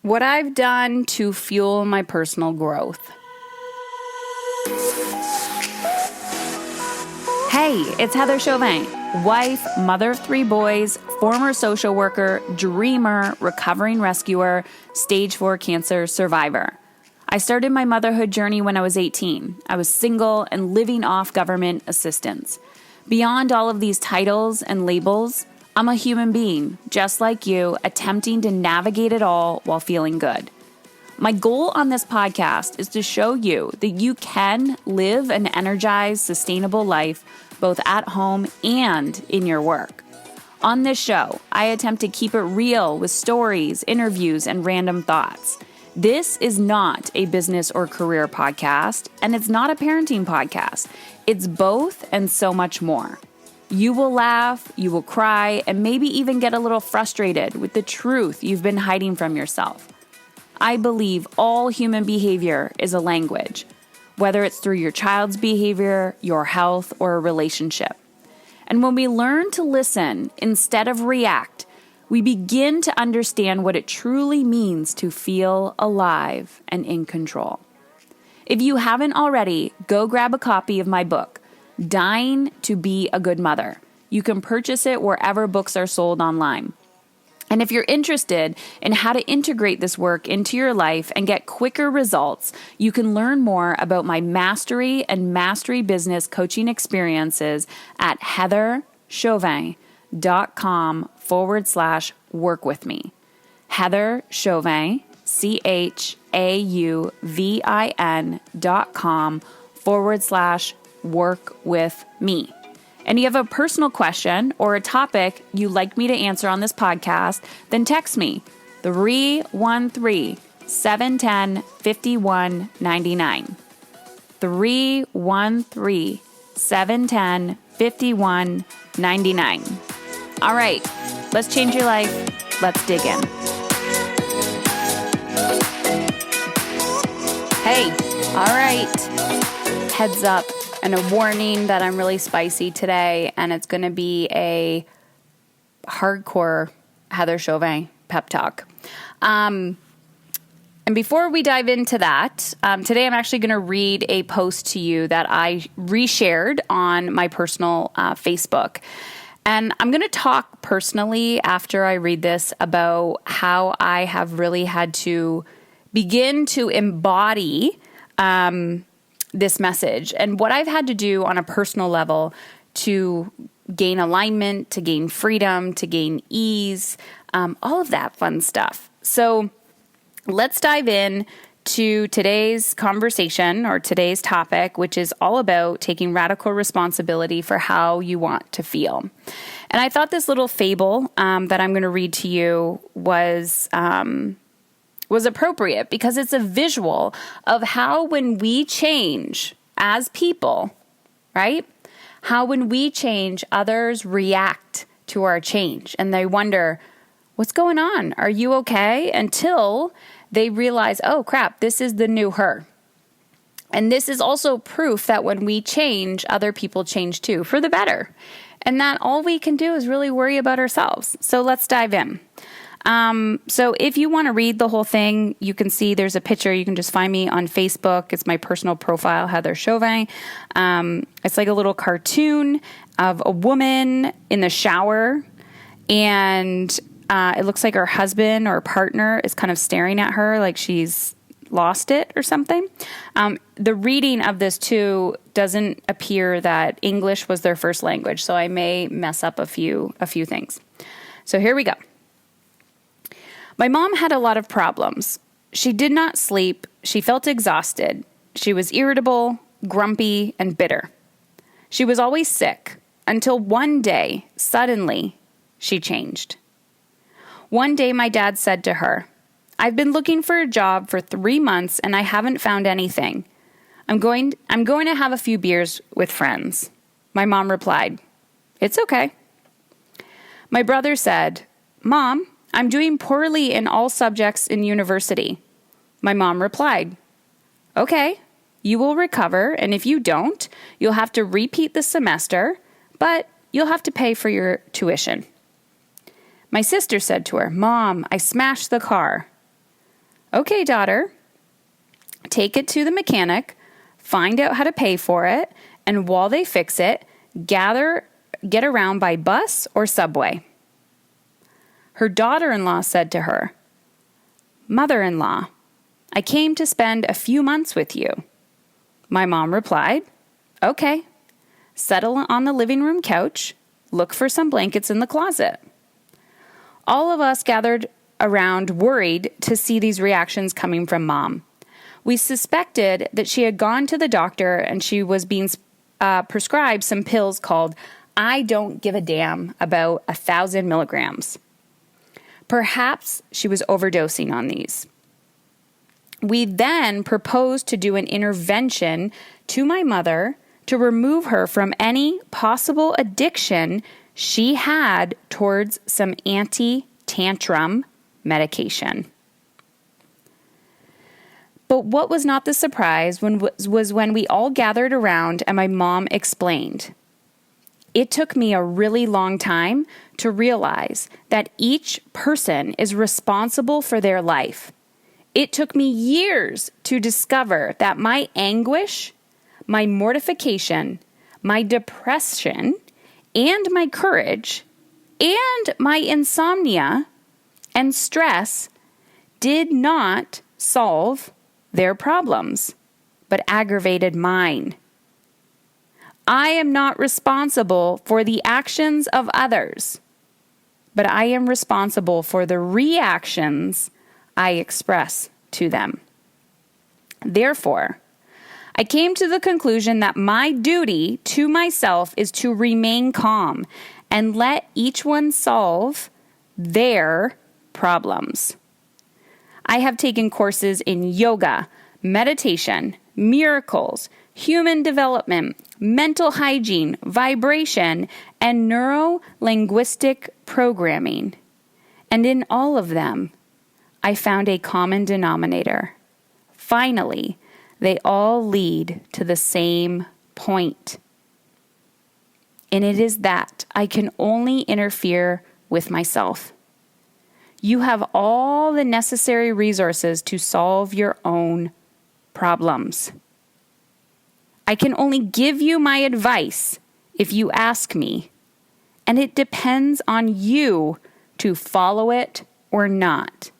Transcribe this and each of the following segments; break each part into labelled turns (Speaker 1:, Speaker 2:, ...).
Speaker 1: What I've done to fuel my personal growth. Hey, it's Heather Chauvin, wife, mother of 3 boys, former social worker, dreamer, recovering rescuer, stage 4 cancer survivor. I started my motherhood journey when I was 18. I was single and living off government assistance. Beyond all of these titles and labels, I'm a human being, just like you, attempting to navigate it all while feeling good. My goal on this podcast is to show you that you can live an energized, sustainable life, both at home and in your work. On this show, I attempt to keep it real with stories, interviews, and random thoughts. This is not a business or career podcast, and it's not a parenting podcast. It's both and so much more. You will laugh, you will cry, and maybe even get a little frustrated with the truth you've been hiding from yourself. I believe all human behavior is a language, whether it's through your child's behavior, your health, or a relationship. And when we learn to listen instead of react, we begin to understand what it truly means to feel alive and in control. If you haven't already, go grab a copy of my book, Dying to Be a Good Mother. You can purchase it wherever books are sold online. And if you're interested in how to integrate this work into your life and get quicker results, you can learn more about my mastery and mastery business coaching experiences at heatherchauvin.com/work with me. Heather Chauvin, CHAUVIN.com/work with me. And you have a personal question or a topic you'd like me to answer on this podcast, then text me 313-710-5199. 313-710-5199. All right, let's change your life. Let's dig in. Hey, all right. Heads up. And a warning that I'm really spicy today, and it's going to be a hardcore Heather Chauvin pep talk. And before we dive into that, today I'm actually going to read a post to you that I reshared on my personal Facebook. And I'm going to talk personally after I read this about how I have really had to begin to embody this message and what I've had to do on a personal level to gain alignment, to gain freedom, to gain ease, all of that fun stuff. So let's dive in to today's conversation or today's topic, which is all about taking radical responsibility for how you want to feel. And I thought this little fable that I'm going to read to you was appropriate because it's a visual of how when we change as people, right? How when we change, others react to our change and they wonder, what's going on? Are you okay? Until they realize, oh crap, this is the new her. And this is also proof that when we change, other people change too, for the better. And that all we can do is really worry about ourselves. So let's dive in. So if you want to read the whole thing, you can see there's a picture. You can just find me on Facebook. It's my personal profile, Heather Chauvin. It's like a little cartoon of a woman in the shower, and it looks like her husband or partner is kind of staring at her like she's lost it or something. The reading of this too doesn't appear that English was their first language, so I may mess up a few things. So here we go. My mom had a lot of problems. She did not sleep. She felt exhausted. She was irritable, grumpy, and bitter. She was always sick until one day, suddenly, she changed. One day, my dad said to her, "I've been looking for a job for 3 months and I haven't found anything. I'm going to have a few beers with friends." My mom replied, "It's okay." My brother said, "Mom, I'm doing poorly in all subjects in university." My mom replied, "Okay, you will recover, and if you don't, you'll have to repeat the semester, but you'll have to pay for your tuition." My sister said to her, "Mom, I smashed the car." Okay, daughter, take it to the mechanic, find out how to pay for it, and while they fix it, get around by bus or subway. Her daughter-in-law said to her, Mother-in-law, I came to spend a few months with you. My mom replied, Okay, settle on the living room couch, look for some blankets in the closet. All of us gathered around worried to see these reactions coming from Mom. We suspected that she had gone to the doctor and she was being prescribed some pills called I don't give a damn about 1,000 milligrams. Perhaps she was overdosing on these. We then proposed to do an intervention to my mother to remove her from any possible addiction she had towards some anti-tantrum medication. But what was not the surprise was when we all gathered around and my mom explained. It took me a really long time to realize that each person is responsible for their life. It took me years to discover that my anguish, my mortification, my depression, and my courage, and my insomnia and stress did not solve their problems, but aggravated mine. I am not responsible for the actions of others, but I am responsible for the reactions I express to them. Therefore, I came to the conclusion that my duty to myself is to remain calm and let each one solve their problems. I have taken courses in yoga, meditation, miracles, human development, mental hygiene, vibration, and neuro-linguistic programming. And in all of them, I found a common denominator. Finally, they all lead to the same point. And it is that I can only interfere with myself. You have all the necessary resources to solve your own problems. I can only give you my advice if you ask me, and it depends on you to follow it or not.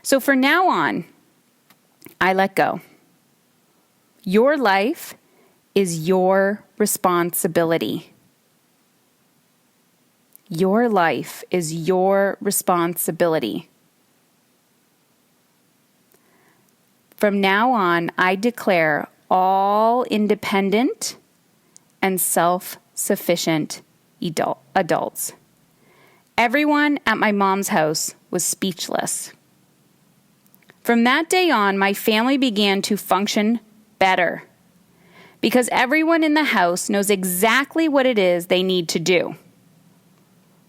Speaker 1: So from now on, I let go. Your life is your responsibility. Your life is your responsibility. From now on, I declare all independent and self-sufficient adults. Everyone at my mom's house was speechless. From that day on, my family began to function better because everyone in the house knows exactly what it is they need to do.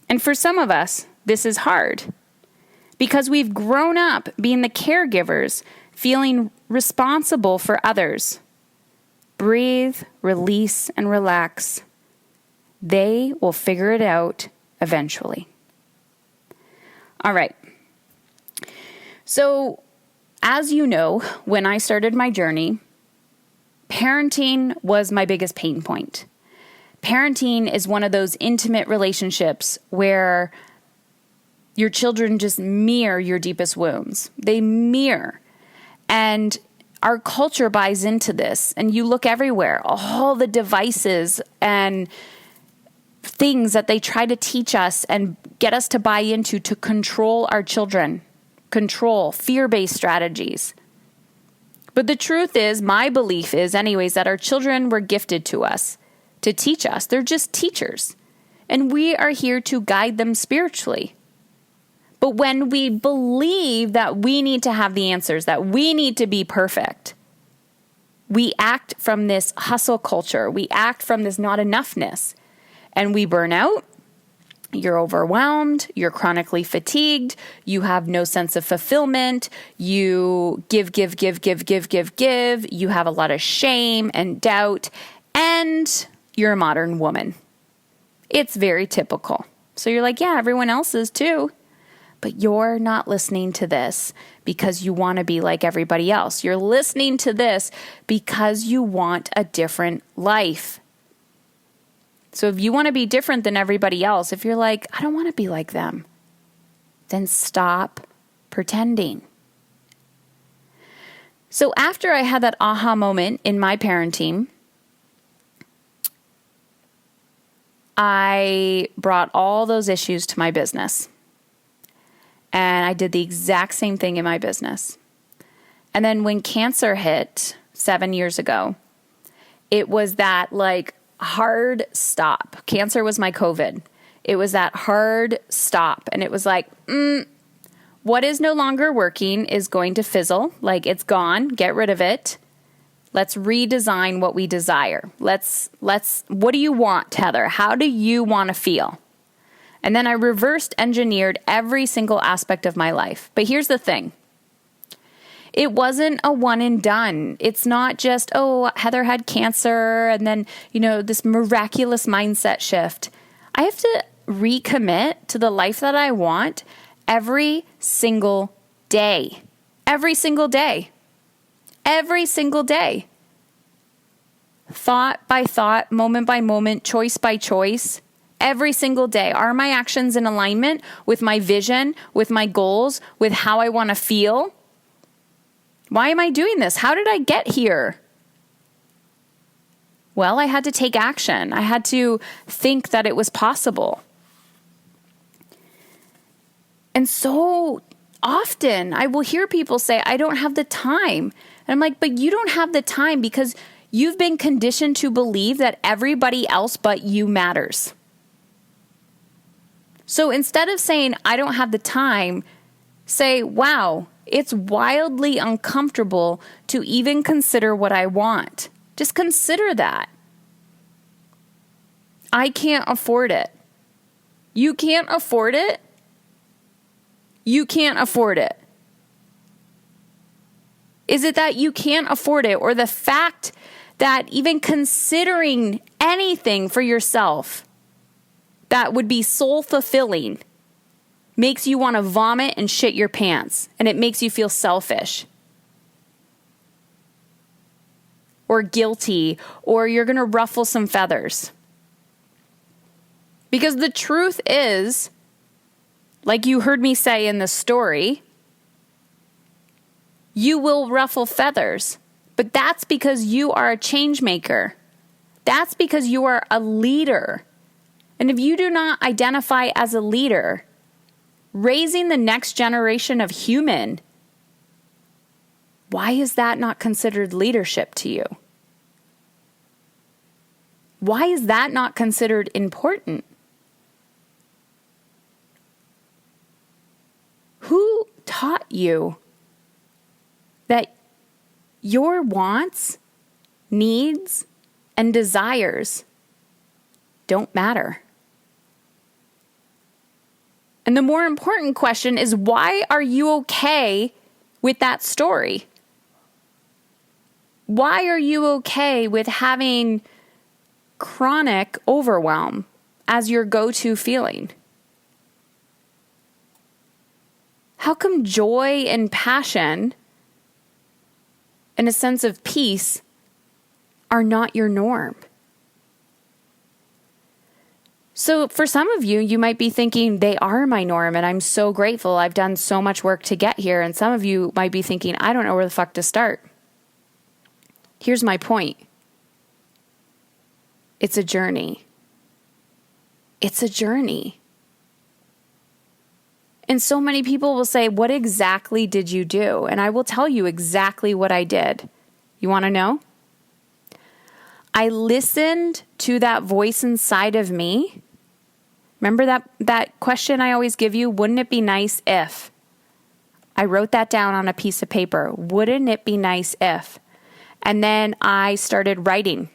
Speaker 1: And for some of us, this is hard because we've grown up being the caregivers, feeling responsible for others. Breathe, release, and relax. They will figure it out eventually. All right. So, as you know, when I started my journey, parenting was my biggest pain point. Parenting is one of those intimate relationships where your children just mirror your deepest wounds. They mirror. And our culture buys into this. And you look everywhere, all the devices and things that they try to teach us and get us to buy into to control our children. Control, fear-based strategies. But the truth is, my belief is anyways, that our children were gifted to us to teach us. They're just teachers. And we are here to guide them spiritually. But when we believe that we need to have the answers, that we need to be perfect, we act from this hustle culture. We act from this not enoughness. And we burn out. You're overwhelmed. You're chronically fatigued. You have no sense of fulfillment. You give. You have a lot of shame and doubt. And you're a modern woman. It's very typical. So you're like, yeah, everyone else is too. But you're not listening to this because you want to be like everybody else. You're listening to this because you want a different life. So if you want to be different than everybody else, if you're like, I don't want to be like them, then stop pretending. So after I had that aha moment in my parenting, I brought all those issues to my business. And I did the exact same thing in my business. And then when cancer hit 7 years ago, it was that like hard stop. Cancer was my COVID. It was that hard stop. And it was like, what is no longer working is going to fizzle. Like it's gone. Get rid of it. Let's redesign what we desire. What do you want, Heather? How do you want to feel? And then I reversed engineered every single aspect of my life. But here's the thing. It wasn't a one and done. It's not just, oh, Heather had cancer and then, this miraculous mindset shift. I have to recommit to the life that I want every single day. Every single day. Every single day. Thought by thought, moment by moment, choice by choice. Every single day. Are my actions in alignment with my vision, with my goals, with how I want to feel? Why am I doing this? How did I get here? Well, I had to take action. I had to think that it was possible. And so often I will hear people say, I don't have the time. And I'm like, but you don't have the time because you've been conditioned to believe that everybody else but you matters. So instead of saying, I don't have the time, say, wow, it's wildly uncomfortable to even consider what I want. Just consider that. I can't afford it. You can't afford it? You can't afford it. Is it that you can't afford it, or the fact that even considering anything for yourself that would be soul fulfilling makes you want to vomit and shit your pants, and it makes you feel selfish or guilty, or you're going to ruffle some feathers? Because the truth is, like you heard me say in the story, you will ruffle feathers, but that's because you are a change maker. That's because you are a leader. And if you do not identify as a leader, raising the next generation of human, why is that not considered leadership to you? Why is that not considered important? Who taught you that your wants, needs, and desires don't matter? And the more important question is, why are you okay with that story? Why are you okay with having chronic overwhelm as your go-to feeling? How come joy and passion and a sense of peace are not your norm? So for some of you, you might be thinking, they are my norm and I'm so grateful. I've done so much work to get here. And some of you might be thinking, I don't know where the fuck to start. Here's my point. It's a journey. It's a journey. And so many people will say, what exactly did you do? And I will tell you exactly what I did. You want to know? I listened to that voice inside of me. Remember that question I always give you? Wouldn't it be nice if? I wrote that down on a piece of paper. Wouldn't it be nice if? And then I started writing.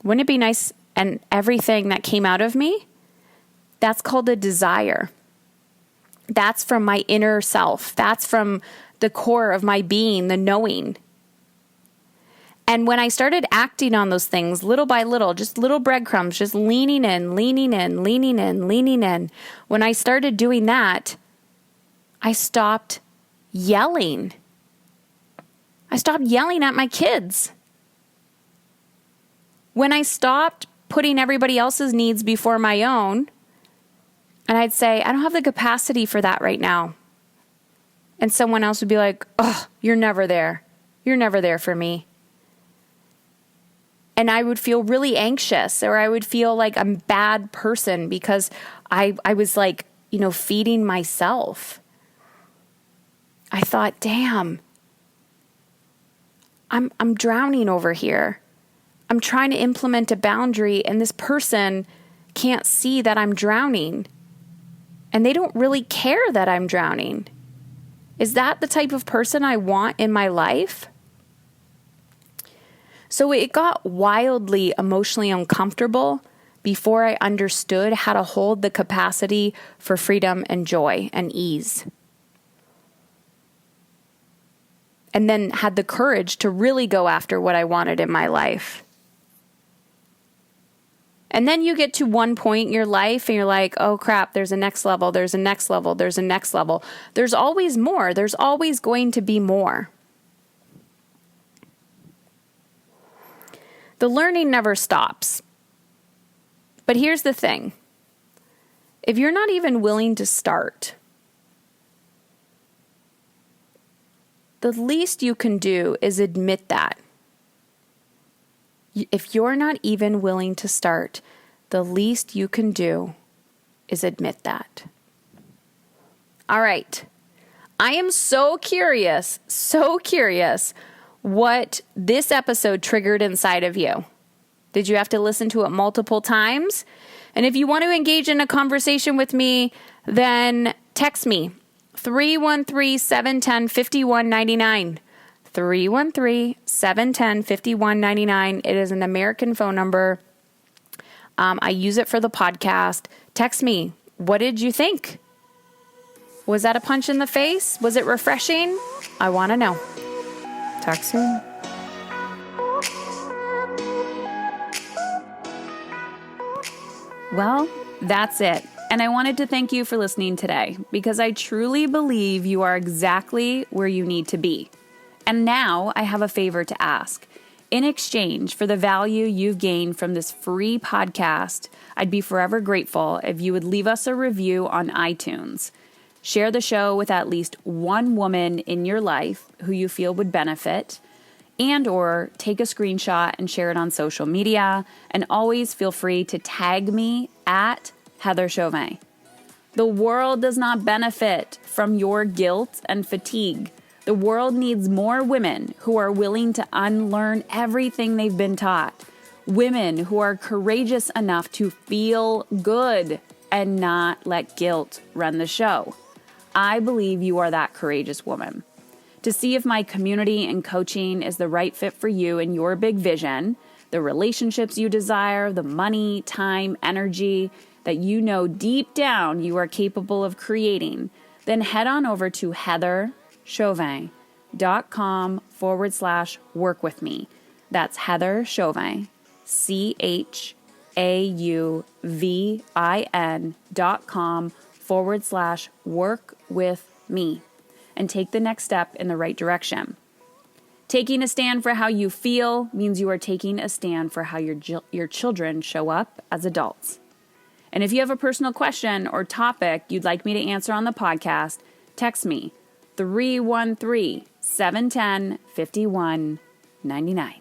Speaker 1: Wouldn't it be nice? And everything that came out of me, that's called a desire. That's from my inner self. That's from the core of my being, the knowing. And when I started acting on those things, little by little, just little breadcrumbs, just leaning in. When I started doing that, I stopped yelling. I stopped yelling at my kids. When I stopped putting everybody else's needs before my own, and I'd say, I don't have the capacity for that right now. And someone else would be like, oh, you're never there. You're never there for me. And I would feel really anxious, or I would feel like I'm a bad person because I was like, feeding myself. I thought, damn, I'm drowning over here. I'm trying to implement a boundary and this person can't see that I'm drowning. And they don't really care that I'm drowning. Is that the type of person I want in my life? So it got wildly emotionally uncomfortable before I understood how to hold the capacity for freedom and joy and ease. And then had the courage to really go after what I wanted in my life. And then you get to one point in your life and you're like, oh crap, there's a next level, there's a next level, there's a next level. There's always more. There's always going to be more. The learning never stops. But here's the thing. If you're not even willing to start, the least you can do is admit that. If you're not even willing to start, the least you can do is admit that. All right. I am so curious what this episode triggered inside of you. Did you have to listen to it multiple times? And if you want to engage in a conversation with me, then text me 313-710-5199. 313-710-5199. It is an American phone number. I use it for the podcast. Text me. What did you think? Was that a punch in the face? Was it refreshing? I want to know. Talk soon. Well, that's it. And I wanted to thank you for listening today because I truly believe you are exactly where you need to be. And now I have a favor to ask. In exchange for the value you've gained from this free podcast, I'd be forever grateful if you would leave us a review on iTunes. Share the show with at least one woman in your life who you feel would benefit, and or take a screenshot and share it on social media. And always feel free to tag me at Heather Chauvin. The world does not benefit from your guilt and fatigue. The world needs more women who are willing to unlearn everything they've been taught. Women who are courageous enough to feel good and not let guilt run the show. I believe you are that courageous woman. To see if my community and coaching is the right fit for you and your big vision, the relationships you desire, the money, time, energy that you know deep down you are capable of creating, then head on over to heatherchauvin.com/work with me. That's Heather Chauvin, CHAUVIN.com/work with me, and take the next step in the right direction. Taking a stand for how you feel means you are taking a stand for how your children show up as adults. And if you have a personal question or topic you'd like me to answer on the podcast, text me 313-710-5199.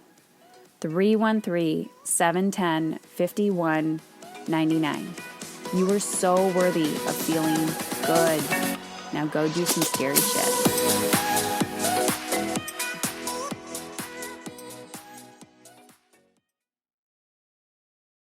Speaker 1: 313-710-5199. You are so worthy of feeling good. Now go do some scary shit.